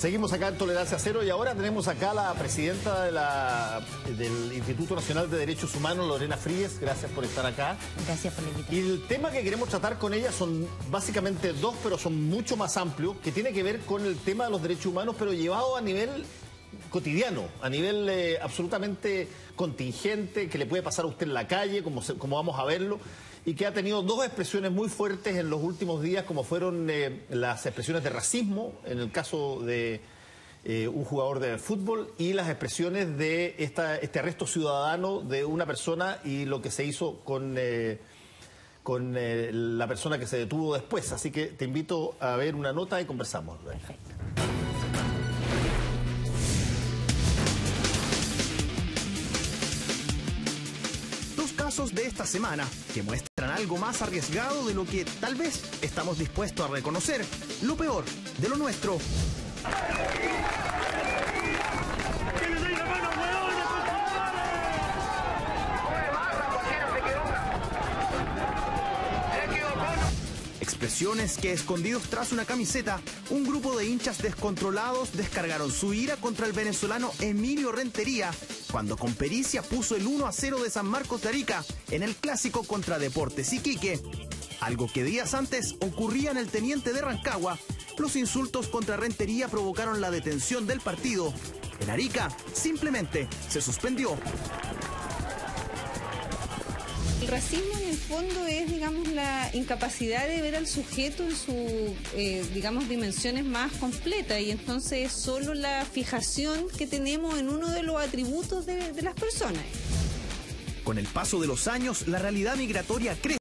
Seguimos acá en Tolerancia Cero y ahora tenemos acá a la presidenta del Instituto Nacional de Derechos Humanos, Lorena Fríes. Gracias por estar acá. Gracias por la invitación. Y el tema que queremos tratar con ella son básicamente dos, pero son mucho más amplios, que tiene que ver con el tema de los derechos humanos, pero llevado a nivel cotidiano, a nivel absolutamente contingente, que le puede pasar a usted en la calle, como vamos a verlo, y que ha tenido dos expresiones muy fuertes en los últimos días, como fueron las expresiones de racismo, en el caso de un jugador de fútbol, y las expresiones de este arresto ciudadano de una persona y lo que se hizo con la persona que se detuvo después. Así que te invito a ver una nota y conversamos. Perfecto. De esta semana que muestran algo más arriesgado de lo que tal vez estamos dispuestos a reconocer, lo peor de lo nuestro. Expresiones que, escondidos tras una camiseta, un grupo de hinchas descontrolados descargaron su ira contra el venezolano Emilio Rentería cuando con pericia puso el 1-0 de San Marcos de Arica en el clásico contra Deportes Iquique. Algo que días antes ocurría en el Teniente de Rancagua. Los insultos contra Rentería provocaron la detención del partido. En Arica simplemente se suspendió. El racismo en el fondo es, digamos, la incapacidad de ver al sujeto en sus, digamos, dimensiones más completas, y entonces es solo la fijación que tenemos en uno de los atributos de las personas. Con el paso de los años, la realidad migratoria crece.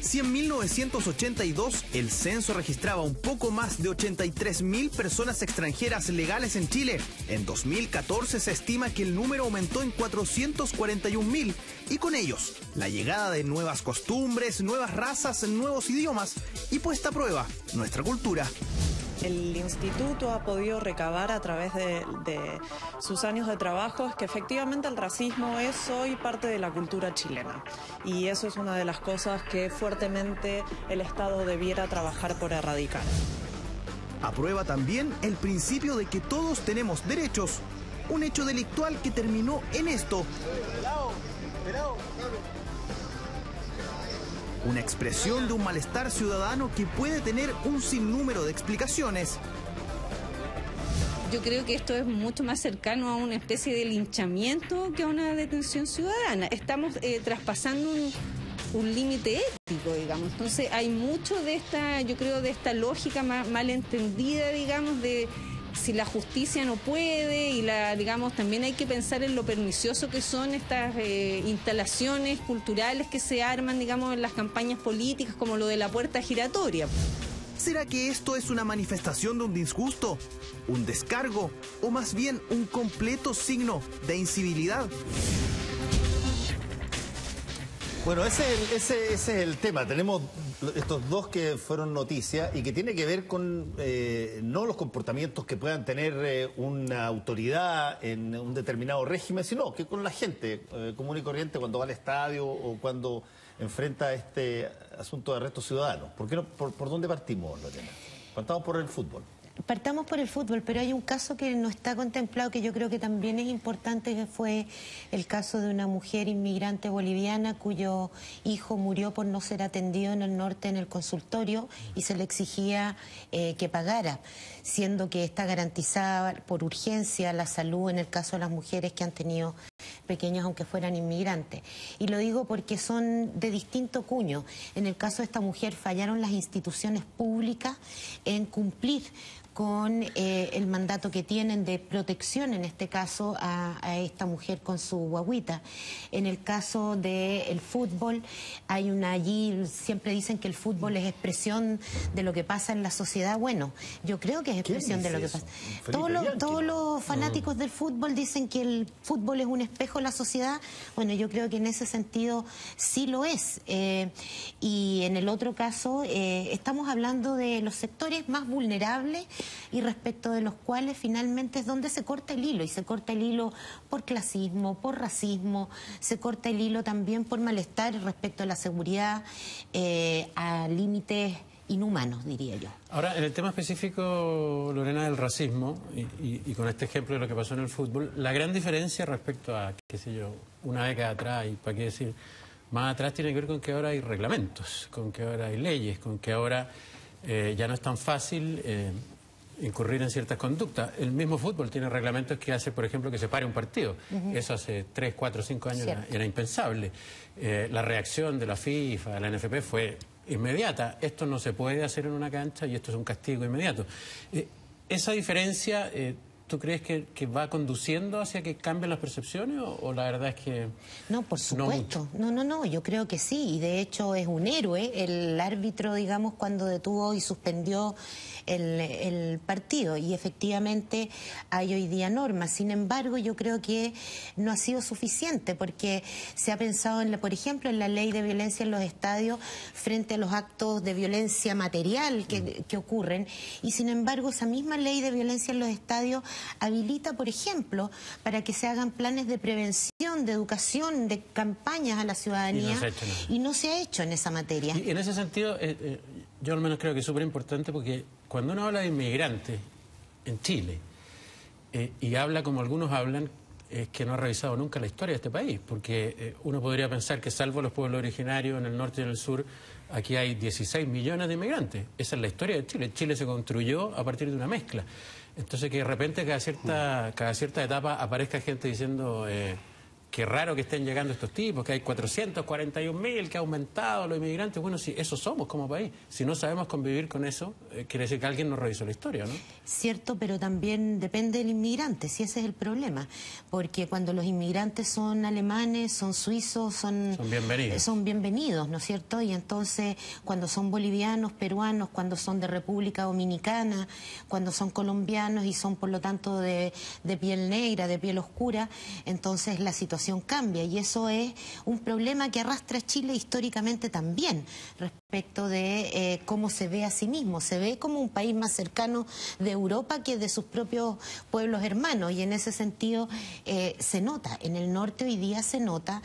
Si en 1982 el censo registraba un poco más de 83.000 personas extranjeras legales en Chile, en 2014 se estima que el número aumentó en 441.000, y con ellos la llegada de nuevas costumbres, nuevas razas, nuevos idiomas y puesta a prueba nuestra cultura. El instituto ha podido recabar a través de sus años de trabajo es que efectivamente el racismo es hoy parte de la cultura chilena, y eso es una de las cosas que fuertemente el Estado debiera trabajar por erradicar. Aprueba también el principio de que todos tenemos derechos, un hecho delictual que terminó en esto. Una expresión de un malestar ciudadano que puede tener un sinnúmero de explicaciones. Yo creo que esto es mucho más cercano a una especie de linchamiento que a una detención ciudadana. Estamos traspasando un límite ético, digamos. Entonces hay mucho de esta, yo creo, de esta lógica mal entendida, digamos, de si la justicia no puede, y digamos, también hay que pensar en lo pernicioso que son estas instalaciones culturales que se arman, digamos, en las campañas políticas, como lo de la puerta giratoria. ¿Será que esto es una manifestación de un disgusto, un descargo o más bien un completo signo de incivilidad? Bueno, ese es el tema. Tenemos estos dos que fueron noticias y que tiene que ver con no los comportamientos que puedan tener una autoridad en un determinado régimen, sino que con la gente común y corriente cuando va al estadio o cuando enfrenta este asunto de arresto ciudadano. ¿Por qué no? ¿Por dónde partimos, Lorena? Partamos por el fútbol. Partamos por el fútbol, pero hay un caso que no está contemplado, que yo creo que también es importante, que fue el caso de una mujer inmigrante boliviana cuyo hijo murió por no ser atendido en el norte en el consultorio y se le exigía que pagara, siendo que está garantizada por urgencia la salud en el caso de las mujeres que han tenido pequeños aunque fueran inmigrantes. Y lo digo porque son de distinto cuño. En el caso de esta mujer fallaron las instituciones públicas en cumplir con el mandato que tienen de protección, en este caso, a esta mujer con su guagüita. En el caso del fútbol, hay allí siempre dicen que el fútbol es expresión de lo que pasa en la sociedad. Bueno, yo creo que es expresión de lo que pasa. Todos los fanáticos del fútbol dicen que el fútbol es un espejo de la sociedad. Bueno, yo creo que en ese sentido sí lo es. Y en el otro caso, estamos hablando de los sectores más vulnerables y respecto de los cuales finalmente es donde se corta el hilo, y se corta el hilo por clasismo, por racismo, se corta el hilo también por malestar respecto a la seguridad, a límites inhumanos, diría yo. Ahora, en el tema específico, Lorena, del racismo, y con este ejemplo de lo que pasó en el fútbol, la gran diferencia respecto a, qué sé yo, una década atrás, y para qué decir, más atrás, tiene que ver con que ahora hay reglamentos, con que ahora hay leyes, con que ahora ya no es tan fácil incurrir en ciertas conductas. El mismo fútbol tiene reglamentos que hace, por ejemplo, que se pare un partido. Eso hace 3, 4, 5 años era impensable. La reacción de la FIFA, de la NFP fue inmediata. Esto no se puede hacer en una cancha y esto es un castigo inmediato. Esa diferencia, ¿tú crees que va conduciendo hacia que cambien las percepciones o la verdad es que no, por supuesto. No, yo creo que sí. Y de hecho es un héroe el árbitro, digamos, cuando detuvo y suspendió el partido. Y efectivamente hay hoy día normas. Sin embargo, yo creo que no ha sido suficiente porque se ha pensado, por ejemplo, en la ley de violencia en los estadios frente a los actos de violencia material que ocurren. Y sin embargo, esa misma ley de violencia en los estadios habilita, por ejemplo, para que se hagan planes de prevención, de educación, de campañas a la ciudadanía. Y no se ha hecho en esa materia. Y en ese sentido, yo al menos creo que es súper importante porque cuando uno habla de inmigrantes en Chile y habla como algunos hablan, es que no ha revisado nunca la historia de este país, porque uno podría pensar que salvo los pueblos originarios en el norte y en el sur, aquí hay 16 millones de inmigrantes. Esa es la historia de Chile. Chile se construyó a partir de una mezcla. Entonces que de repente cada cierta etapa aparezca gente diciendo qué raro que estén llegando estos tipos, que hay 441.000, que ha aumentado los inmigrantes. Bueno, sí, eso somos como país. Si no sabemos convivir con eso, quiere decir que alguien no revisó la historia, ¿no? Cierto, pero también depende del inmigrante, si ese es el problema. Porque cuando los inmigrantes son alemanes, son suizos, son bienvenidos, ¿no es cierto? Y entonces, cuando son bolivianos, peruanos, cuando son de República Dominicana, cuando son colombianos y son, por lo tanto, de piel negra, de piel oscura, entonces la situación cambia y eso es un problema que arrastra a Chile históricamente también respecto de cómo se ve a sí mismo. Se ve como un país más cercano de Europa que de sus propios pueblos hermanos y en ese sentido se nota. En el norte hoy día se nota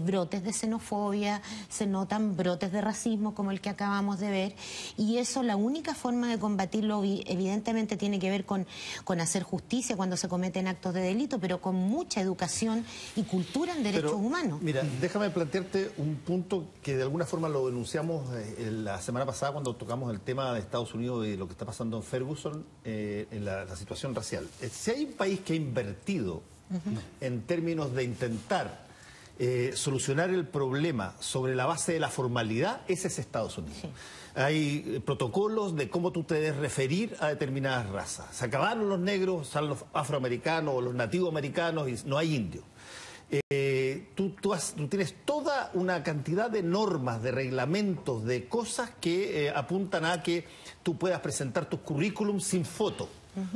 brotes de xenofobia, se notan brotes de racismo como el que acabamos de ver y eso la única forma de combatirlo evidentemente tiene que ver con hacer justicia cuando se cometen actos de delito, pero con mucha educación y cultura en derechos humanos. Mira, déjame plantearte un punto que de alguna forma lo denunciamos la semana pasada cuando tocamos el tema de Estados Unidos y lo que está pasando en Ferguson, en la situación racial. Si hay un país que ha invertido en términos de intentar solucionar el problema sobre la base de la formalidad, ese es Estados Unidos. Sí. Hay protocolos de cómo tú te debes referir a determinadas razas. Se acabaron los negros, están los afroamericanos o los nativos americanos y no hay indios. Tú tienes toda una cantidad de normas, de reglamentos, de cosas que apuntan a que tú puedas presentar tus currículums sin foto,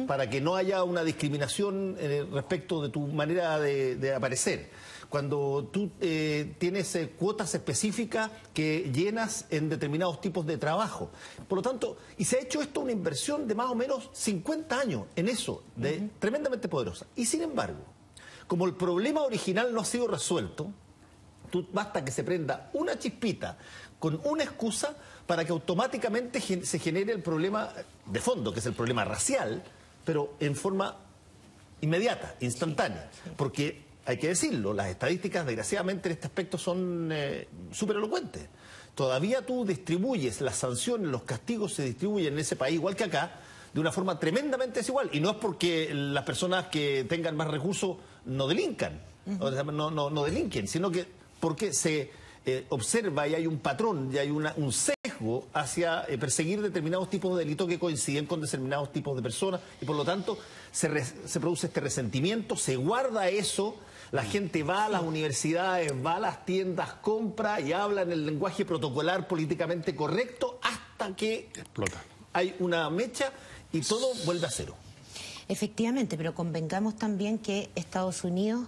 para que no haya una discriminación respecto de tu manera de aparecer. Cuando tú tienes cuotas específicas que llenas en determinados tipos de trabajo. Por lo tanto, y se ha hecho esto una inversión de más o menos 50 años en eso, tremendamente poderosa. Y sin embargo, como el problema original no ha sido resuelto, basta que se prenda una chispita con una excusa para que automáticamente se genere el problema de fondo, que es el problema racial, pero en forma inmediata, instantánea. Porque, hay que decirlo, las estadísticas desgraciadamente en este aspecto son súper elocuentes. Todavía tú distribuyes las sanciones, los castigos se distribuyen en ese país, igual que acá, de una forma tremendamente desigual. Y no es porque las personas que tengan más recursos no delincan, no delinquen, sino que porque se observa y hay un patrón y hay un sesgo hacia perseguir determinados tipos de delitos que coinciden con determinados tipos de personas y por lo tanto se produce este resentimiento, se guarda eso, la gente va a las universidades, va a las tiendas, compra y habla en el lenguaje protocolar políticamente correcto hasta que explota. Hay una mecha y todo vuelve a cero. Efectivamente, pero convengamos también que Estados Unidos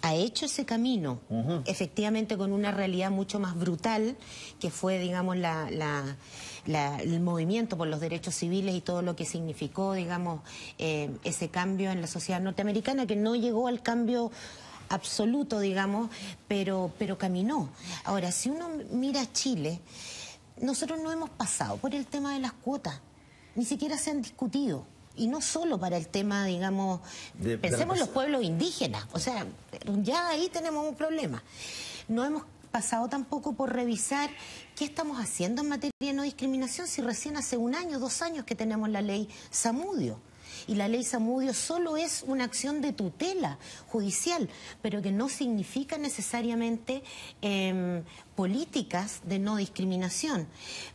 ha hecho ese camino, efectivamente con una realidad mucho más brutal, que fue, digamos, el movimiento por los derechos civiles y todo lo que significó, digamos, ese cambio en la sociedad norteamericana, que no llegó al cambio absoluto, digamos, pero caminó. Ahora, si uno mira Chile, nosotros no hemos pasado por el tema de las cuotas, ni siquiera se han discutido. Y no solo para el tema, digamos, pensemos en los pueblos indígenas, o sea, ya ahí tenemos un problema. No hemos pasado tampoco por revisar qué estamos haciendo en materia de no discriminación si recién hace 1 año, 2 años que tenemos la ley Zamudio. Y la ley Zamudio solo es una acción de tutela judicial, pero que no significa necesariamente políticas de no discriminación.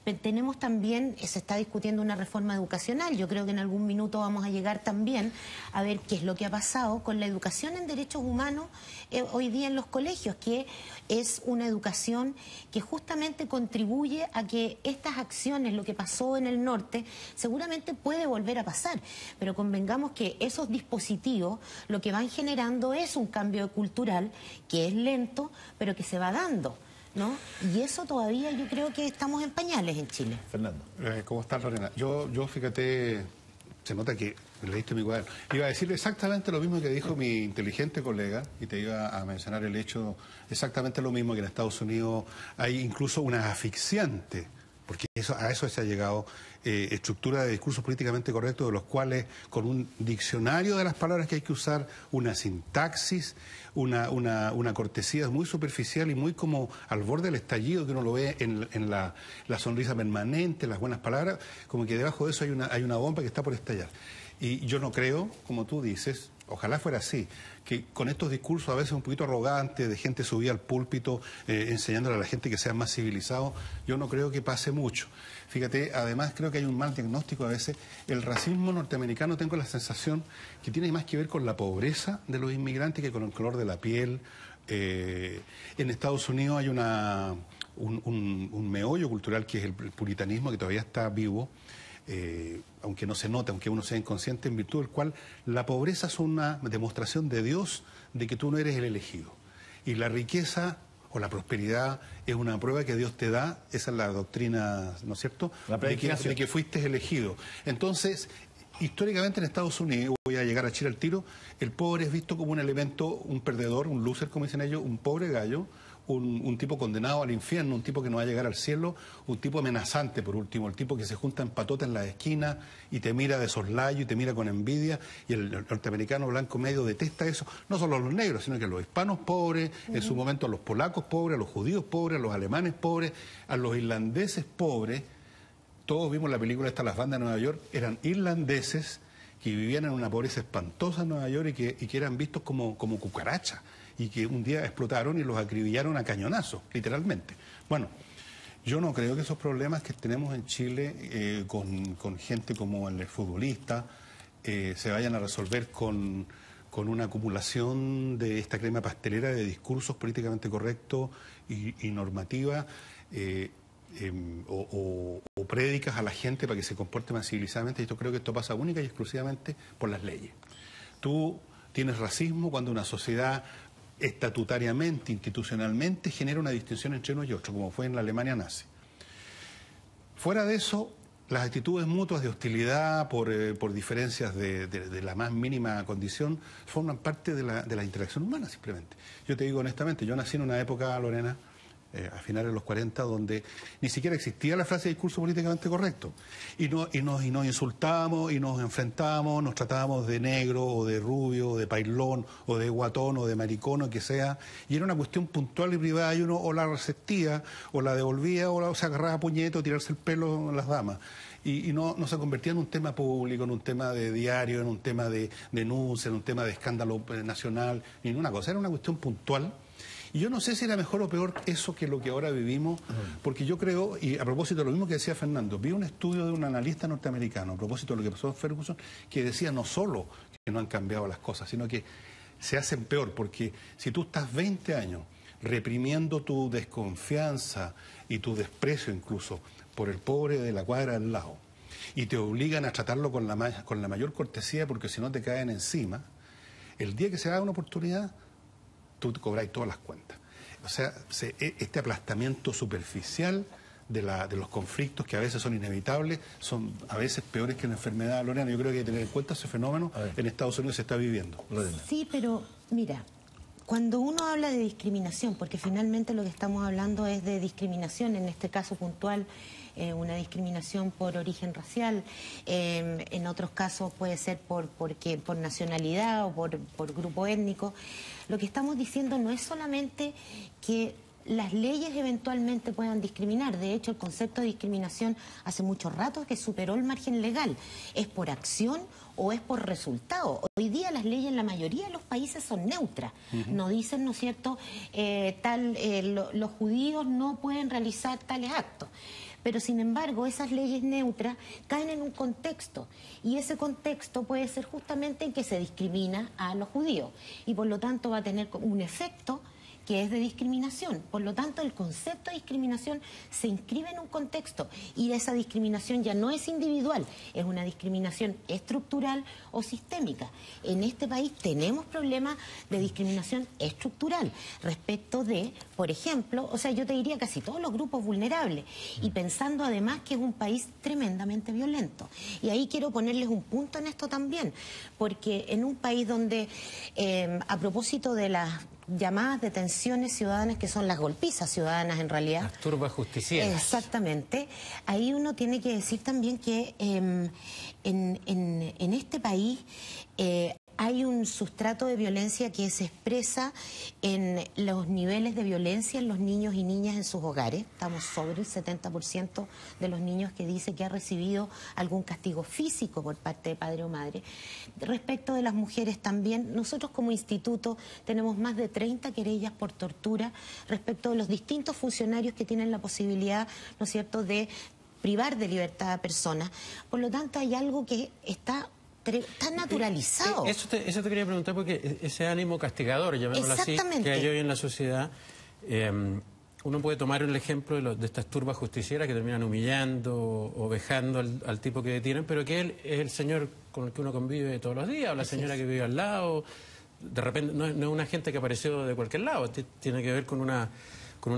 Pero tenemos también, se está discutiendo una reforma educacional, yo creo que en algún minuto vamos a llegar también a ver qué es lo que ha pasado con la educación en derechos humanos hoy día en los colegios, que es una educación que justamente contribuye a que estas acciones, lo que pasó en el norte, seguramente puede volver a pasar, pero convengamos que esos dispositivos lo que van generando es un cambio cultural que es lento, pero que se va dando, ¿no? Y eso todavía yo creo que estamos en pañales en Chile. Fernando. ¿Cómo estás, Lorena? Yo fíjate, se nota que leíste mi cuaderno. Iba a decir exactamente lo mismo que dijo mi inteligente colega, y te iba a mencionar el hecho exactamente lo mismo, que en Estados Unidos hay incluso una asfixiante, porque a eso se ha llegado, estructura de discursos políticamente correctos, de los cuales con un diccionario de las palabras que hay que usar, una sintaxis, una cortesía muy superficial y muy como al borde del estallido, que uno lo ve en la sonrisa permanente, las buenas palabras, como que debajo de eso hay una bomba que está por estallar. Y yo no creo, como tú dices, ojalá fuera así, que con estos discursos a veces un poquito arrogantes, de gente subida al púlpito, enseñándole a la gente que sea más civilizado, yo no creo que pase mucho. Fíjate, además creo que hay un mal diagnóstico a veces. El racismo norteamericano, tengo la sensación que tiene más que ver con la pobreza de los inmigrantes que con el color de la piel. En Estados Unidos hay un meollo cultural que es el puritanismo, que todavía está vivo. Aunque no se note, aunque uno sea inconsciente, en virtud del cual la pobreza es una demostración de Dios de que tú no eres el elegido. Y la riqueza o la prosperidad es una prueba que Dios te da, esa es la doctrina, ¿no es cierto?, de que fuiste elegido. Entonces, históricamente en Estados Unidos, voy a llegar a Chile al tiro, el pobre es visto como un elemento, un perdedor, un loser, como dicen ellos, un pobre gallo, un tipo condenado al infierno, un tipo que no va a llegar al cielo, un tipo amenazante, por último, el tipo que se junta en patota en la esquina y te mira de soslayo y te mira con envidia, y el norteamericano blanco medio detesta eso, no solo a los negros, sino que a los hispanos pobres, en su momento a los polacos pobres, a los judíos pobres, a los alemanes pobres, a los irlandeses pobres. Todos vimos la película esta, Las bandas de Nueva York, eran irlandeses que vivían en una pobreza espantosa en Nueva York y que eran vistos como cucarachas, y que un día explotaron y los acribillaron a cañonazos, literalmente. Bueno, yo no creo que esos problemas que tenemos en Chile con gente como el futbolista se vayan a resolver con una acumulación de esta crema pastelera de discursos políticamente correctos y normativa, o prédicas a la gente para que se comporte más civilizadamente. Y yo creo que esto pasa única y exclusivamente por las leyes. Tú tienes racismo cuando una sociedad estatutariamente, institucionalmente, genera una distinción entre uno y otro, como fue en la Alemania nazi. Fuera de eso, las actitudes mutuas de hostilidad por diferencias de la más mínima condición forman parte de la interacción humana, simplemente. Yo te digo honestamente, yo nací en una época, Lorena, a finales de los 40, donde ni siquiera existía la frase de discurso políticamente correcto. Y nos insultábamos y nos enfrentábamos, nos tratábamos de negro o de rubio o de pailón o de guatón o de maricón o que sea, y era una cuestión puntual y privada, y uno o la resistía o la devolvía o se agarraba a puñeto o tirarse el pelo en las damas. Y no se convertía en un tema público, en un tema de diario, en un tema de denuncia, en un tema de escándalo nacional, ni en una cosa, era una cuestión puntual. Y yo no sé si era mejor o peor eso que lo que ahora vivimos, porque yo creo, y a propósito de lo mismo que decía Fernando, vi un estudio de un analista norteamericano, a propósito de lo que pasó en Ferguson, que decía no solo que no han cambiado las cosas, sino que se hacen peor, porque si tú estás 20 años reprimiendo tu desconfianza y tu desprecio incluso por el pobre de la cuadra al lado, y te obligan a tratarlo con la mayor cortesía porque si no te caen encima, el día que se da una oportunidad, tú te cobráis todas las cuentas. O sea, este aplastamiento superficial de los conflictos que a veces son inevitables, son a veces peores que una enfermedad, Lorena. Yo creo que hay que tener en cuenta ese fenómeno en Estados Unidos se está viviendo. Sí, pero mira, Cuando uno habla de discriminación, porque finalmente lo que estamos hablando es de discriminación, en este caso puntual, una discriminación por origen racial, en otros casos puede ser por nacionalidad o por grupo étnico. Lo que estamos diciendo no es solamente que las leyes eventualmente puedan discriminar. De hecho, el concepto de discriminación hace mucho rato que superó el margen legal. ¿Es por acción o es por resultado? Hoy día las leyes en la mayoría de los países son neutras. No dicen, ¿no es cierto?, los judíos no pueden realizar tales actos. Pero, sin embargo, esas leyes neutras caen en un contexto. Y ese contexto puede ser justamente en que se discrimina a los judíos. Y, por lo tanto, va a tener un efecto que es de discriminación. Por lo tanto, el concepto de discriminación se inscribe en un contexto y esa discriminación ya no es individual, es una discriminación estructural o sistémica. En este país tenemos problemas de discriminación estructural respecto de, por ejemplo, o sea, yo te diría casi todos los grupos vulnerables, y pensando además que es un país tremendamente violento. Y ahí quiero ponerles un punto en esto también, porque en un país donde, a propósito de las llamadas detenciones ciudadanas, que son las golpizas ciudadanas en realidad. Las turbas justicieras. Exactamente. Ahí uno tiene que decir también que en este país hay un sustrato de violencia que se expresa en los niveles de violencia en los niños y niñas en sus hogares. Estamos sobre el 70% de los niños que dice que ha recibido algún castigo físico por parte de padre o madre. Respecto de las mujeres también, nosotros como instituto tenemos más de 30 querellas por tortura respecto de los distintos funcionarios que tienen la posibilidad, ¿no es cierto?, de privar de libertad a personas. Por lo tanto, hay algo que está naturalizado. Eso te quería preguntar, porque ese ánimo castigador, llamémoslo así, que hay hoy en la sociedad, uno puede tomar el ejemplo de estas turbas justicieras que terminan humillando o vejando al tipo que detienen, pero que él es el señor con el que uno convive todos los días, o la señora que vive al lado. De repente no es una gente que apareció de cualquier lado, tiene que ver con una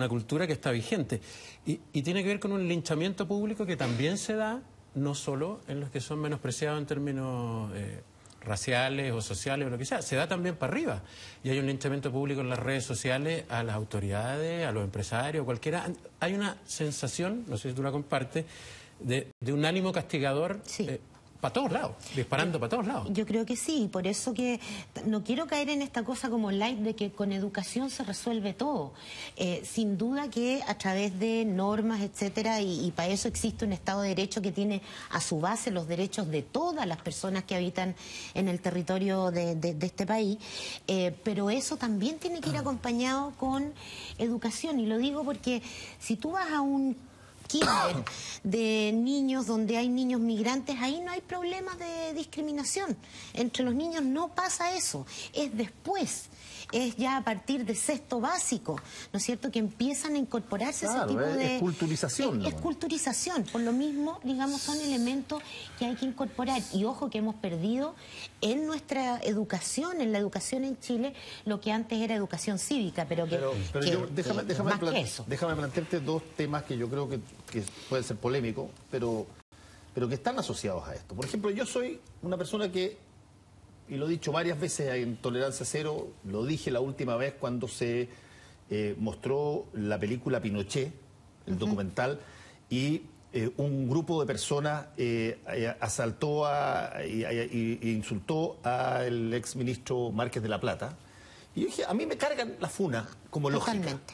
cultura que está vigente. Y tiene que ver con un linchamiento público que también se da no solo en los que son menospreciados en términos raciales o sociales o lo que sea, se da también para arriba. Y hay un linchamiento público en las redes sociales a las autoridades, a los empresarios, cualquiera. Hay una sensación, no sé si tú la compartes, de un ánimo castigador. Sí. Para todos lados, disparando para todos lados. Yo creo que sí, por eso que no quiero caer en esta cosa como light de que con educación se resuelve todo. Sin duda que a través de normas, etcétera, y para eso existe un Estado de Derecho que tiene a su base los derechos de todas las personas que habitan en el territorio de este país, pero eso también tiene que ir acompañado con educación, y lo digo porque si tú vas a un kinder de niños donde hay niños migrantes, ahí no hay problemas de discriminación. Entre los niños no pasa eso, es después, es ya a partir de sexto básico, ¿no es cierto?, que empiezan a incorporarse ese tipo de... es culturización. Es culturización, por lo mismo, digamos, son elementos que hay que incorporar. Y ojo que hemos perdido en nuestra educación, en la educación en Chile, lo que antes era educación cívica, pero déjame plantearte dos temas que yo creo que pueden ser polémicos, pero que están asociados a esto. Por ejemplo, yo soy una persona que, y lo he dicho varias veces en Tolerancia Cero, lo dije la última vez cuando se mostró la película Pinochet, el documental, y un grupo de personas asaltó e insultó al exministro Márquez de la Plata. Y yo dije, a mí me cargan la funa como lógica. Totalmente.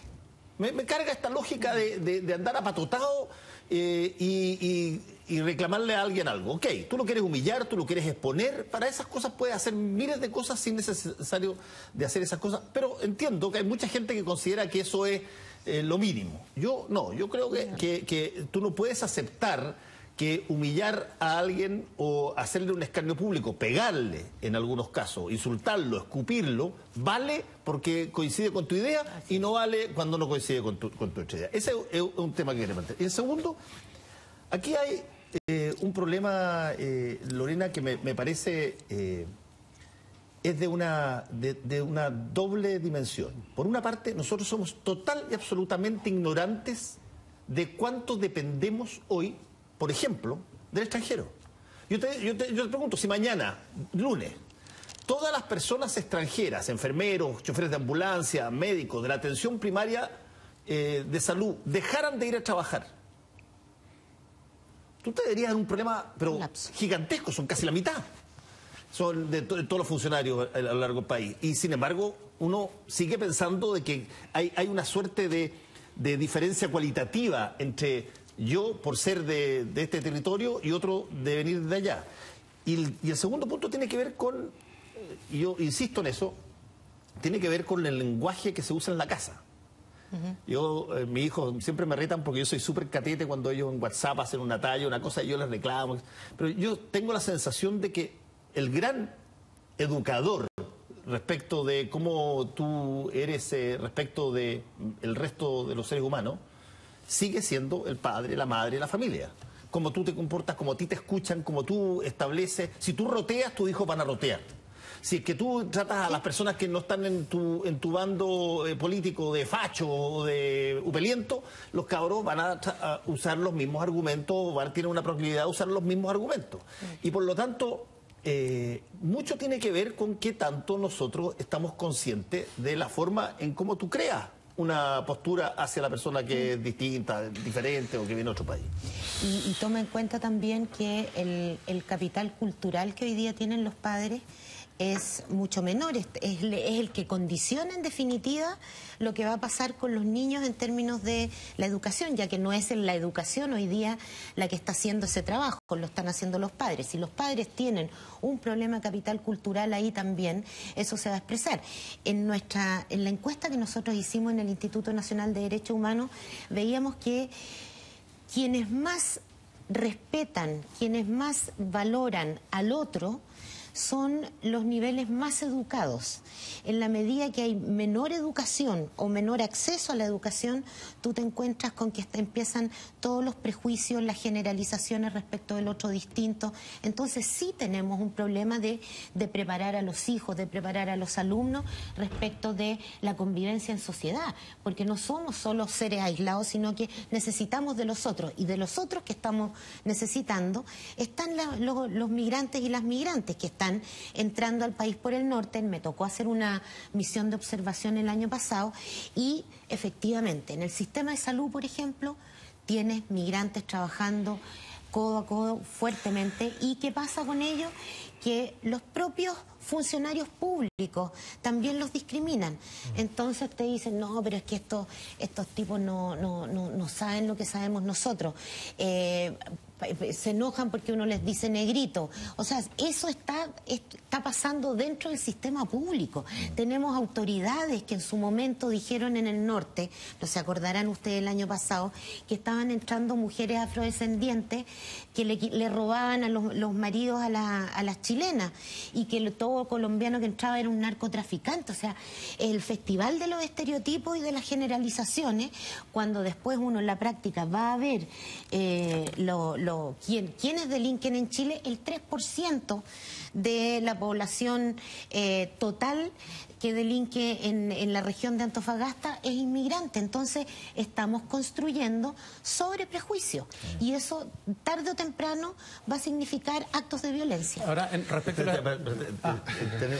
Me carga esta lógica de andar apatotado y reclamarle a alguien algo. Ok, tú lo quieres humillar, tú lo quieres exponer, para esas cosas puedes hacer miles de cosas sin necesario de hacer esas cosas, pero entiendo que hay mucha gente que considera que eso es lo mínimo. Yo no, yo creo que tú no puedes aceptar que humillar a alguien o hacerle un escarnio público, pegarle en algunos casos, insultarlo, escupirlo, vale porque coincide con tu idea y no vale cuando no coincide con tu idea. Ese es un tema que quería plantear. Y el segundo, aquí hay un problema, Lorena, que me parece es de una doble dimensión. Por una parte, nosotros somos total y absolutamente ignorantes de cuánto dependemos hoy, por ejemplo, del extranjero. Yo te pregunto, si mañana, lunes, todas las personas extranjeras, enfermeros, choferes de ambulancia, médicos, de la atención primaria de salud, dejaran de ir a trabajar, tú te verías en un problema, pero gigantesco, son casi la mitad. Son de todos los funcionarios a lo largo del país. Y sin embargo, uno sigue pensando de que hay una suerte de diferencia cualitativa entre yo, por ser de este territorio, y otro de venir de allá. Y el segundo punto tiene que ver con, y yo insisto en eso, tiene que ver con el lenguaje que se usa en la casa. Mis hijos siempre me retan porque yo soy súper catete cuando ellos en WhatsApp hacen una talla, una cosa, y yo les reclamo. Pero yo tengo la sensación de que el gran educador respecto de cómo tú eres respecto de el resto de los seres humanos sigue siendo el padre, la madre, la familia. Cómo tú te comportas, cómo a ti te escuchan, cómo tú estableces. Si tú roteas, tus hijos van a rotear. Si es que tú tratas a las personas que no están en tu bando político de facho o de upeliento, los cabros van a usar los mismos argumentos, tienen una proclividad a usar los mismos argumentos. Y por lo tanto, mucho tiene que ver con qué tanto nosotros estamos conscientes de la forma en cómo tú creas una postura hacia la persona que es distinta, diferente o que viene de otro país. Y toma en cuenta también que el capital cultural que hoy día tienen los padres es mucho menor, es el que condiciona en definitiva lo que va a pasar con los niños en términos de la educación, ya que no es la educación hoy día la que está haciendo ese trabajo, lo están haciendo los padres. Si los padres tienen un problema de capital cultural ahí también, eso se va a expresar. En la encuesta que nosotros hicimos en el Instituto Nacional de Derechos Humanos, veíamos que quienes más respetan, quienes más valoran al otro, son los niveles más educados. En la medida que hay menor educación o menor acceso a la educación, tú te encuentras con que empiezan todos los prejuicios, las generalizaciones respecto del otro distinto. Entonces sí tenemos un problema de preparar a los hijos, de preparar a los alumnos respecto de la convivencia en sociedad, porque no somos solo seres aislados, sino que necesitamos de los otros, y de los otros que estamos necesitando están los migrantes y las migrantes que están entrando al país por el norte. Me tocó hacer una misión de observación el año pasado y efectivamente en el sistema de salud, por ejemplo, tienes migrantes trabajando codo a codo fuertemente. ¿Y qué pasa con ellos? Que los propios funcionarios públicos también los discriminan. Entonces te dicen, no, pero es que estos tipos no saben lo que sabemos nosotros. Se enojan porque uno les dice negrito. O sea, eso está pasando dentro del sistema público. Tenemos autoridades que en su momento dijeron en el norte, no se acordarán ustedes el año pasado, que estaban entrando mujeres afrodescendientes que le robaban a los maridos a las chilenas, y que todo colombiano que entraba era un narcotraficante. O sea, el festival de los estereotipos y de las generalizaciones, cuando después uno en la práctica va a ver quienes delinquen en Chile, el 3% de la población total que delinque en la región de Antofagasta es inmigrante. Entonces estamos construyendo sobre prejuicio, y eso tarde o temprano va a significar actos de violencia. Ahora, respecto a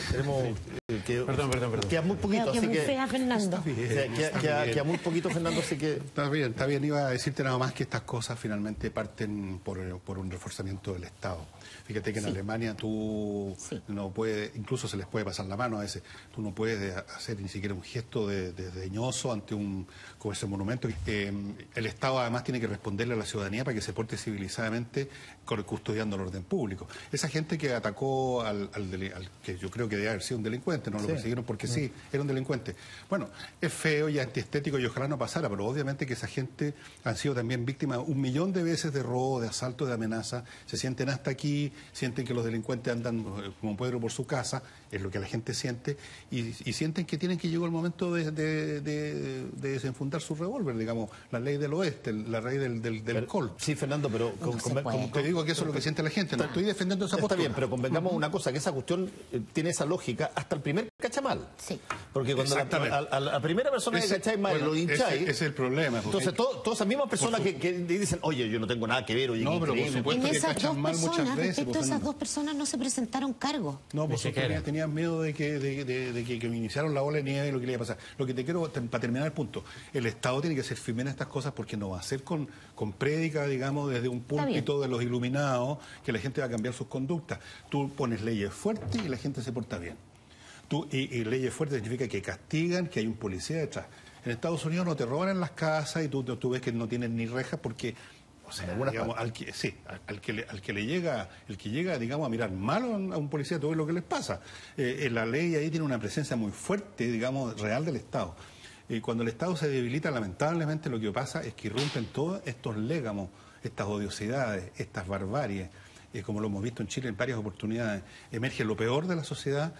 tenemos Perdón. Queda muy poquito, así muy que... fea, Fernando. Queda muy poquito, Fernando, así que... Está bien. Iba a decirte nada más que estas cosas finalmente parten por un reforzamiento del Estado. Fíjate que en Alemania tú no puedes, incluso se les puede pasar la mano a veces, tú no puedes hacer ni siquiera un gesto desdeñoso ante como ese monumento. El Estado además tiene que responderle a la ciudadanía para que se porte civilizadamente custodiando el orden público. Esa gente que atacó al que yo creo que debe haber sido un delincuente, no lo persiguieron porque sí, era un delincuente. Bueno, es feo y antiestético y ojalá no pasara, pero obviamente que esa gente han sido también víctimas 1 millón de veces de robo, de asalto, de amenaza, se sienten hasta aquí, sienten que los delincuentes andan como Pedro por su casa, es lo que la gente siente, y y sienten que tienen que llegar el momento de desenfundar su revólver, digamos, la ley del oeste, la ley del Colt. Sí, Fernando, pero Te digo que eso es lo que siente la gente, no estoy defendiendo esa postura. Está bien, pero convengamos una cosa, que esa cuestión tiene esa lógica hasta el primer cachamal. Sí. Porque cuando a la primera persona que cacháis mal, lo hincháis... Ese es el problema. Entonces, todas esas mismas personas que dicen, oye, yo no tengo nada que ver, oye, no, pero por supuesto que cachan mal muchas veces. Respecto a esas dos personas no se presentaron cargos. No, pues tenían miedo de que iniciaron la ola de nieve y lo que le iba a pasar. Lo que te quiero, para terminar el punto, el Estado tiene que ser firme en estas cosas porque no va a ser con prédica, digamos, desde un púlpito de los iluminados que la gente va a cambiar sus conductas. Tú pones leyes fuertes y la gente se porta bien. Y leyes fuertes significa que castigan, que hay un policía detrás. En Estados Unidos no te roban en las casas y tú ves que no tienen ni rejas porque... O sea, digamos, al que llega, digamos, a mirar mal a un policía, todo lo que les pasa. La ley ahí tiene una presencia muy fuerte, digamos, real del Estado. Cuando el Estado se debilita, lamentablemente lo que pasa es que irrumpen todos estos légamos, estas odiosidades, estas barbaries, como lo hemos visto en Chile en varias oportunidades. Emerge lo peor de la sociedad.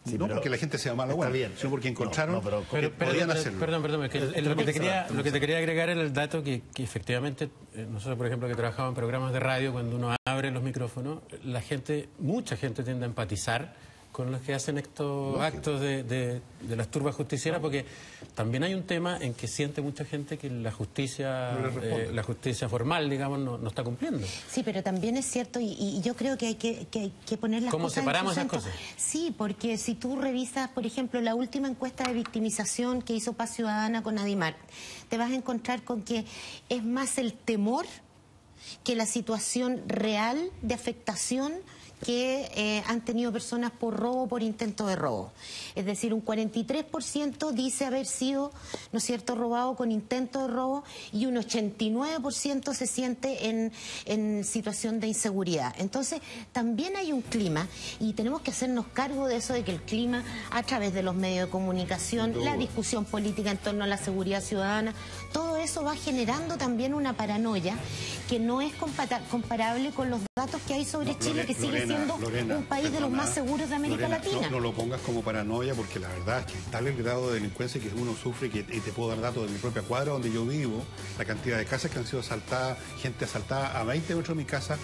Sí, no porque la gente sea mala o buena, sino porque encontraron que podían hacerlo. Perdón, es que lo que te quería agregar era el dato que efectivamente, nosotros por ejemplo que trabajamos en programas de radio, cuando uno abre los micrófonos, mucha gente tiende a empatizar con los que hacen estos actos de las turbas justicieras, porque también hay un tema en que siente mucha gente que la justicia formal, digamos, no está cumpliendo. Sí, pero también es cierto, y yo creo que hay que poner las cosas... ¿Cómo separamos esas cosas? Sí, porque si tú revisas, por ejemplo, la última encuesta de victimización que hizo Paz Ciudadana con Adimar, te vas a encontrar con que es más el temor que la situación real de afectación que han tenido personas por robo, por intento de robo. Es decir, un 43% dice haber sido, ¿no es cierto?, robado con intento de robo, y un 89% se siente en situación de inseguridad. Entonces, también hay un clima, y tenemos que hacernos cargo de eso, de que el clima, a través de los medios de comunicación, la discusión política en torno a la seguridad ciudadana, todo eso va generando también una paranoia que no es comparable con los datos que hay sobre Chile, que sigue siendo un país de los más seguros de América Latina. No lo pongas como paranoia, porque la verdad es que tal el grado de delincuencia que uno sufre, y te puedo dar datos de mi propia cuadra donde yo vivo, la cantidad de casas que han sido asaltadas, gente asaltada a 20 metros de mi casa.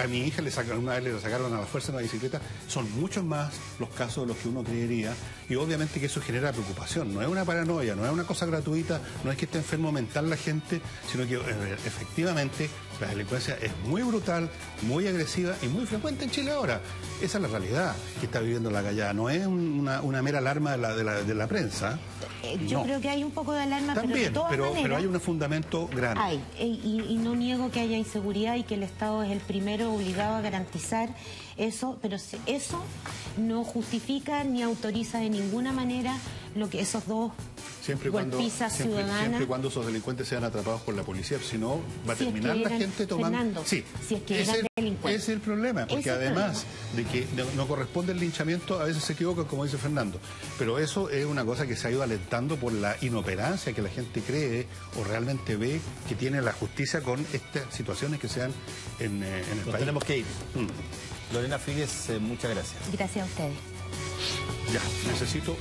A mi hija una vez le sacaron a la fuerza una bicicleta. Son muchos más los casos de los que uno creería, y obviamente que eso genera preocupación. No es una paranoia, no es una cosa gratuita, no es que esté enfermo mental la gente, sino que efectivamente la delincuencia es muy brutal, muy agresiva y muy frecuente en Chile ahora. Esa es la realidad que está viviendo la Callada. No es una mera alarma de la prensa. Yo creo que hay un poco de alarma, también, pero de todas maneras, pero hay un fundamento grande. Hay, y no niego que haya inseguridad y que el Estado es el primero obligado a garantizar eso, pero eso no justifica ni autoriza de ninguna manera lo que esos dos golpizas ciudadanas... Siempre y cuando esos delincuentes sean atrapados por la policía, si no va a terminar la gente tomando... Fernando, sí, si es que eran delincuentes. Ese es el problema, porque además de que no corresponde el linchamiento, a veces se equivocan, como dice Fernando. Pero eso es una cosa que se ha ido alentando por la inoperancia que la gente cree o realmente ve que tiene la justicia con estas situaciones que se dan en el país. Tenemos que ir. Lorena Figues, muchas gracias. Gracias a ustedes. Ya, necesito...